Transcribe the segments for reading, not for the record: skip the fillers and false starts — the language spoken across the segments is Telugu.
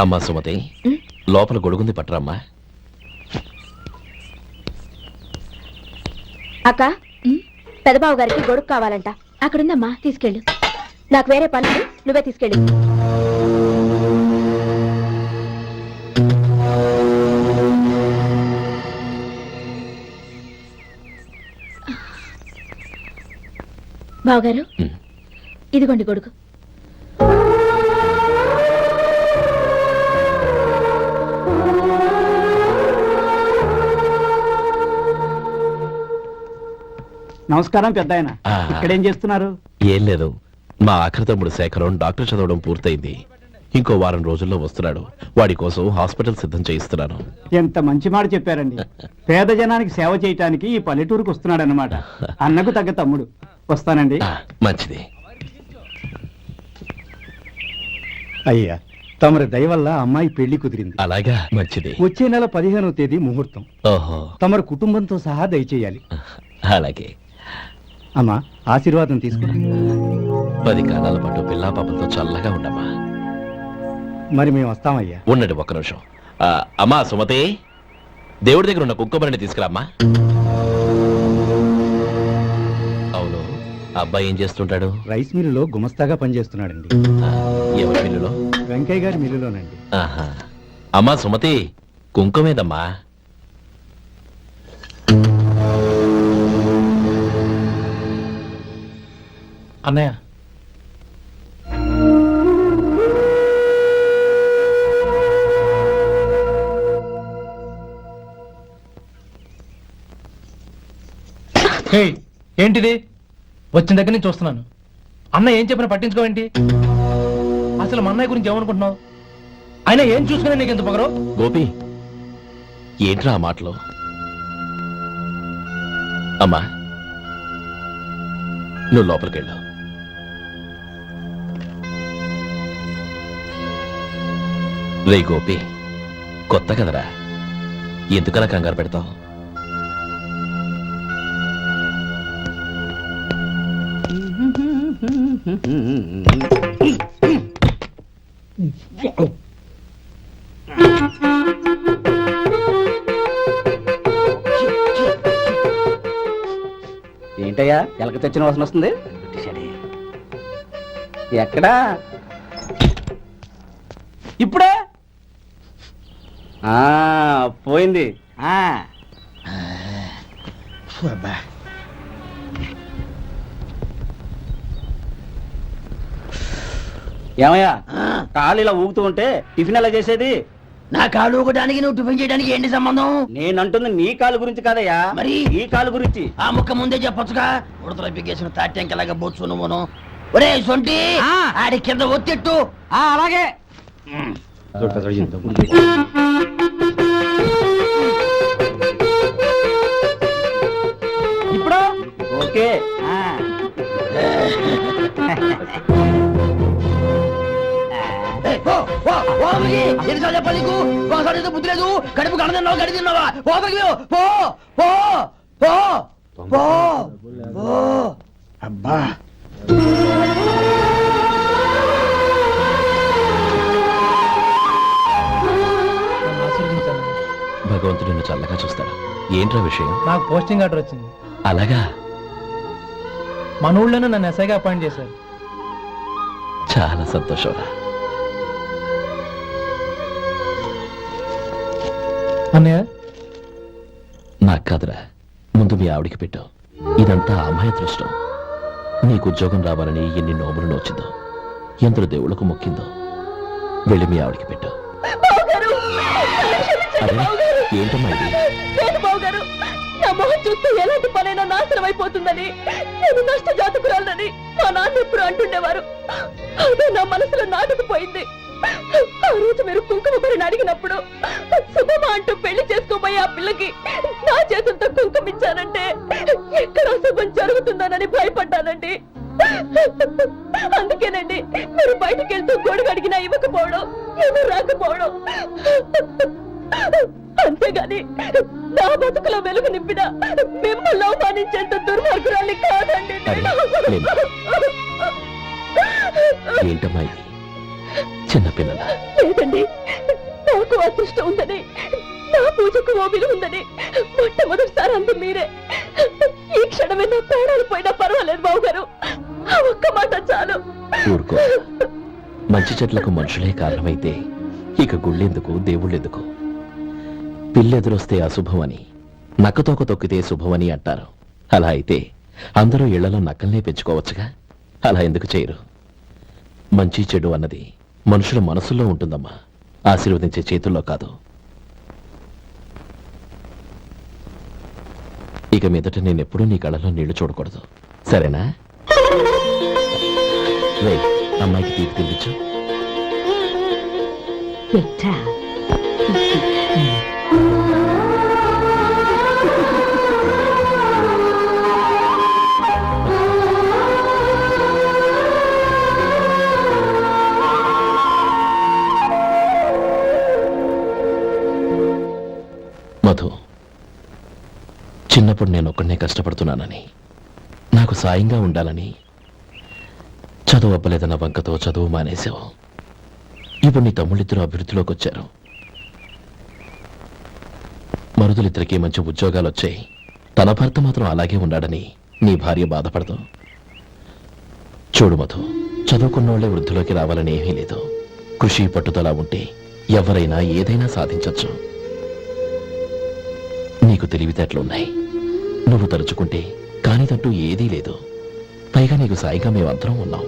అమ్మా సుమతి, లోపల గొడుగుంది పట్టరమ్మా. అక్క, పెదబాబు గారికి గొడుగు కావాలంట. అక్కడుందమ్మా, తీసుకెళ్ళు. నాకు వేరే పని, నువ్వే తీసుకెళ్ళి. బావగారు, ఇదిగోండి గొడుగు. నమస్కారం పెద్దాయన. ఇక్కడేం చేస్తున్నారు? ఏం లేదు, మా ఆఖరి తమ్ముడు శేఖరం డాక్టర్ చదవడం పూర్తయింది. ఇంకో వారం రోజుల్లో వస్తున్నాడు. వాడి కోసం హాస్పిటల్ సిద్ధం చేయిస్తున్నాను. ఎంత మంచి మాట చెప్పారండి. పేద జనానికి సేవ చేయటానికి ఈ పల్లెటూరుకు వస్తున్నాడు అన్నమాట. అన్నకు తగ్గ తమ్ముడు. వస్తానండి. మంచిది. అయ్యా, తమరి దయ వల్ల అమ్మాయి పెళ్లి కుదిరింది. అలాగా, మంచిది. వచ్చే నెల 15వ తేదీ ముహూర్తం. ఓహో, తమరి కుటుంబంతో సహా దయచేయాలి. అలాగే. అమ్మా, ఆశీర్వాదం తీసుకురా. 10 కాలాల పాటు పిల్లా పాపంతో చల్లగా ఉండమ్మా. మరి మేము వస్తామయ్యా. ఉండండి ఒక్క నిమిషం. అమ్మా సుమతి, దేవుడి దగ్గర ఉన్న కుక్కమరిని తీసుకురామ్మా. అవును, అబ్బాయి ఏం చేస్తుంటాడు? రైస్ మిల్లులో గుమస్తాగా పనిచేస్తున్నాడండి. ఎవరి మిల్లులో? వెంకయ్య గారి మిల్లులోనండి. ఆహా. అమ్మా సుమతి, కుంకుమేదమ్మా? అన్నయ్య, ఏంటిది? వచ్చిన దగ్గర నుంచి చూస్తున్నాను. అన్న ఏం చెప్పినా పట్టించుకోవేంటి? అసలు మా అన్నయ్య గురించి ఏమనుకుంటున్నావు? ఆయన ఏం చూసుకునే నీకు ఎంత పొగరు? గోపి, ఏంట్రా ఆ మాటలు? అమ్మా, నువ్వు లోపలికెళ్ళు. రే గోపి, కొత్త కదరా, ఎందుకలా కంగారు పెడతావు? ఏంటయ్యా, ఎలక తెచ్చిన వాసన వస్తుంది? ఎక్కడా? ఇప్పుడే పోయింది. ఏమయ్యా, కాలు ఇలా ఊగుతూ ఉంటే టిఫిన్ ఎలా చేసేది? నా కాలు ఊగడానికి నువ్వు టిఫిన్ చేయడానికి ఏంటి సంబంధం? నేనంటుంది నీ కాలు గురించి కాదయ్యా, మరి ఈ కాలు గురించి. ఆ ముక్క ముందే చెప్పొచ్చుగా. ఉడతలో పిగేసిన తాట్యంకలాగా బొచ్చు నువ్వును. ఒరే సొంటి, ఆడి కింద ఒత్తిట్టు. అలాగే. ఇప్పుడు ఓకే. ఎన్నిసార్లు చెప్పాలి నీకు? ఒకసారి ఏదో బుద్ధి లేదు. కడుపు కడదన్నావు, గడి తిన్నావా? పోతకి పో పో పో పో పో. అబ్బా, భగవంతుడు నిన్ను చల్లగా చూస్తాడు. ఏంట్రా విషయం? నాకు పోస్టింగ్ ఆర్డర్ వచ్చింది. అలాగా? మన ఊళ్ళోనే నన్ను ఎస్ఐగా అపాయింట్ చేశారు. చాలా సంతోషంరా. అన్నయ్య, నాకు కాదురా, ముందు మీ ఆవిడికి పెట్టు. ఇదంతా అమ్మాయి దృష్టం. నీకు ఉద్యోగం రావాలని ఎన్ని నోములు నోచిందో, ఎందరు దేవుళ్లకు మొక్కిందో. వెళ్ళి మీ ఆవిడికి పెట్టు. ఏంటమ్మా ఇది? నా మొహం చూస్తే ఎలాంటి పనైనా నాశనం అయిపోతుందని, నేను నష్ట జాతకురాలని మా నాన్న ఎప్పుడు అంటుండేవారు. అదే నా మనసులో నాటుకుపోయింది. ఆ రోజు మీరు కుంకుమ భరిని అడిగినప్పుడు శుభమా అంటూ పెళ్లి చేసుకోబోయే ఆ పిల్లకి నా చేతులతో కుంకుమ ఇచ్చానంటే ఎక్కడ శుభం జరుగుతుందోనని భయపడ్డానండి. అందుకేనండి మీరు బయటకు వెళ్తూ గొడుగు అడిగినా ఇవ్వకపోవడం, ఏమో రాకపోవడం. అంతేగాని నా బతుకులో వెలుగు నింపిన మిమ్మల్ని అవమానించేంత దుర్మార్గురాలి కాదండి. ఏంటమ్మా ఇది? చిన్నపిల్లల లేదండి, నాకు అదృష్టం ఉందని, నా పూజకు ఓ విలువ ఉందని మొట్టమొదటిసారి అంది మీరే. ఈ క్షణమే నా ప్రాణాలు పోయినా పర్వాలేదు బావగారు, ఆ ఒక్క మాట చాలు. ఊరుకో. మంచి చెట్లకు మనుషులే కారణమైతే ఇక గుళ్ళెందుకు దేవుళ్ళెందుకు? పిల్లెదురొస్తే అశుభమని, నక్కతోక తొక్కితే శుభమని అంటారు. అలా అయితే అందరూ ఇళ్లలో నక్కల్నే పెంచుకోవచ్చుగా. అలా ఎందుకు చేయరు? మంచి చెడు అన్నది మనుషుల మనసుల్లో ఉంటుందమ్మా, ఆశీర్వదించే చేతుల్లో కాదు. ఇక మీదట నేనెప్పుడూ నీ కళ్ళలో నీళ్లు చూడకూడదు, సరేనా? రే, అమ్మాయికి తీపి తినిపించు. మధు, చిన్నప్పుడు నేను ఒక్కడనే కష్టపడుతున్నానని, నాకు సాయంగా ఉండాలని చదువు అవ్వలేదన్న వంకతో చదువు మానేశావు. ఇప్పుడు నీ తమ్ముళ్ళిద్దరూ అభివృద్ధిలోకి వచ్చారు. మరుదులిద్దరికీ మంచి ఉద్యోగాలు వచ్చాయి. తన భర్త మాత్రం అలాగే ఉన్నాడని నీ భార్య బాధపడదు. చూడు మధు, చదువుకున్నోళ్లే వృద్ధిలోకి రావాలని ఏమీ లేదు. కృషి పట్టుదల ఉంటే ఎవరైనా ఏదైనా సాధించొచ్చు. నీకు తెలివితేటలున్నాయి. నువ్వు తలుచుకుంటే కానిదంటూ ఏదీ లేదు. పైగా నీకు సాయిగా మేమందరం ఉన్నాం.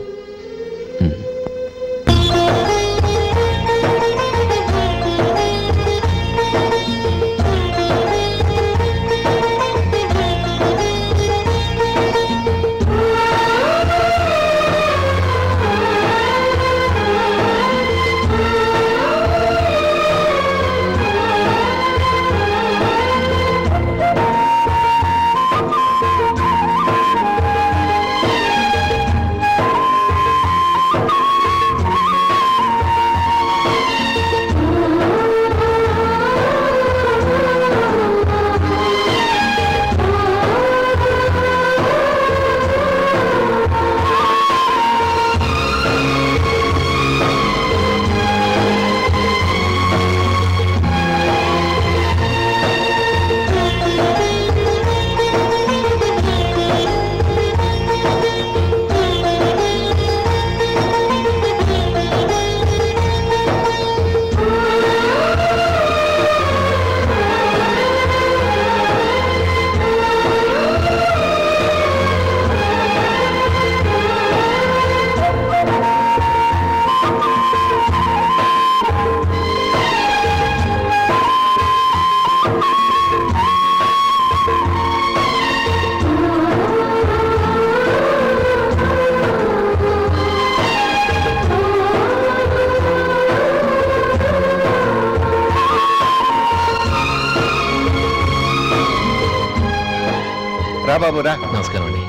రా బాబు రా. నమస్కారం అండి.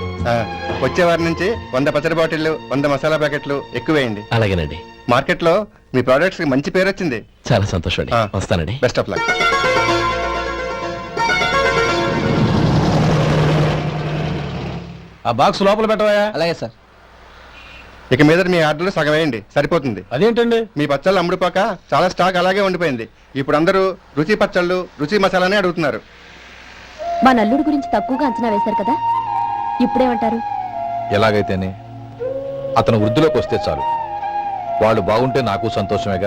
వచ్చే వారి నుంచి 100 పచ్చడి బాటిళ్లు 100 మసాలా ప్యాకెట్లు ఎక్కువేయండి. అలాగేనండి. మార్కెట్ లో మీ ప్రొడక్ట్స్ కి మంచి పేరు వచ్చింది. చాలా సంతోషం అండి. వస్తానండి. Best of luck. ఆ బాక్స్ లోపల పెట్టవా? అలాగే సార్. ఇక మీద మీ ఆర్డర్లు సగం వేయండి, సరిపోతుంది. అదేంటండి? మీ పచ్చళ్ళు అమ్ముడుపోక చాలా స్టాక్ అలాగే ఉండిపోయింది. ఇప్పుడు అందరూ రుచి పచ్చళ్ళు రుచి మసాలానే అడుగుతున్నారు. మా నల్లుడి గురించి తక్కువగా అంచనా వేశారు కదా, ఇప్పుడేమంటారు? ఎలాగైతేనే అతను వృద్ధిలోకి వస్తే చాలు. వాళ్ళు బాగుంటే నాకు సంతోషమేగా.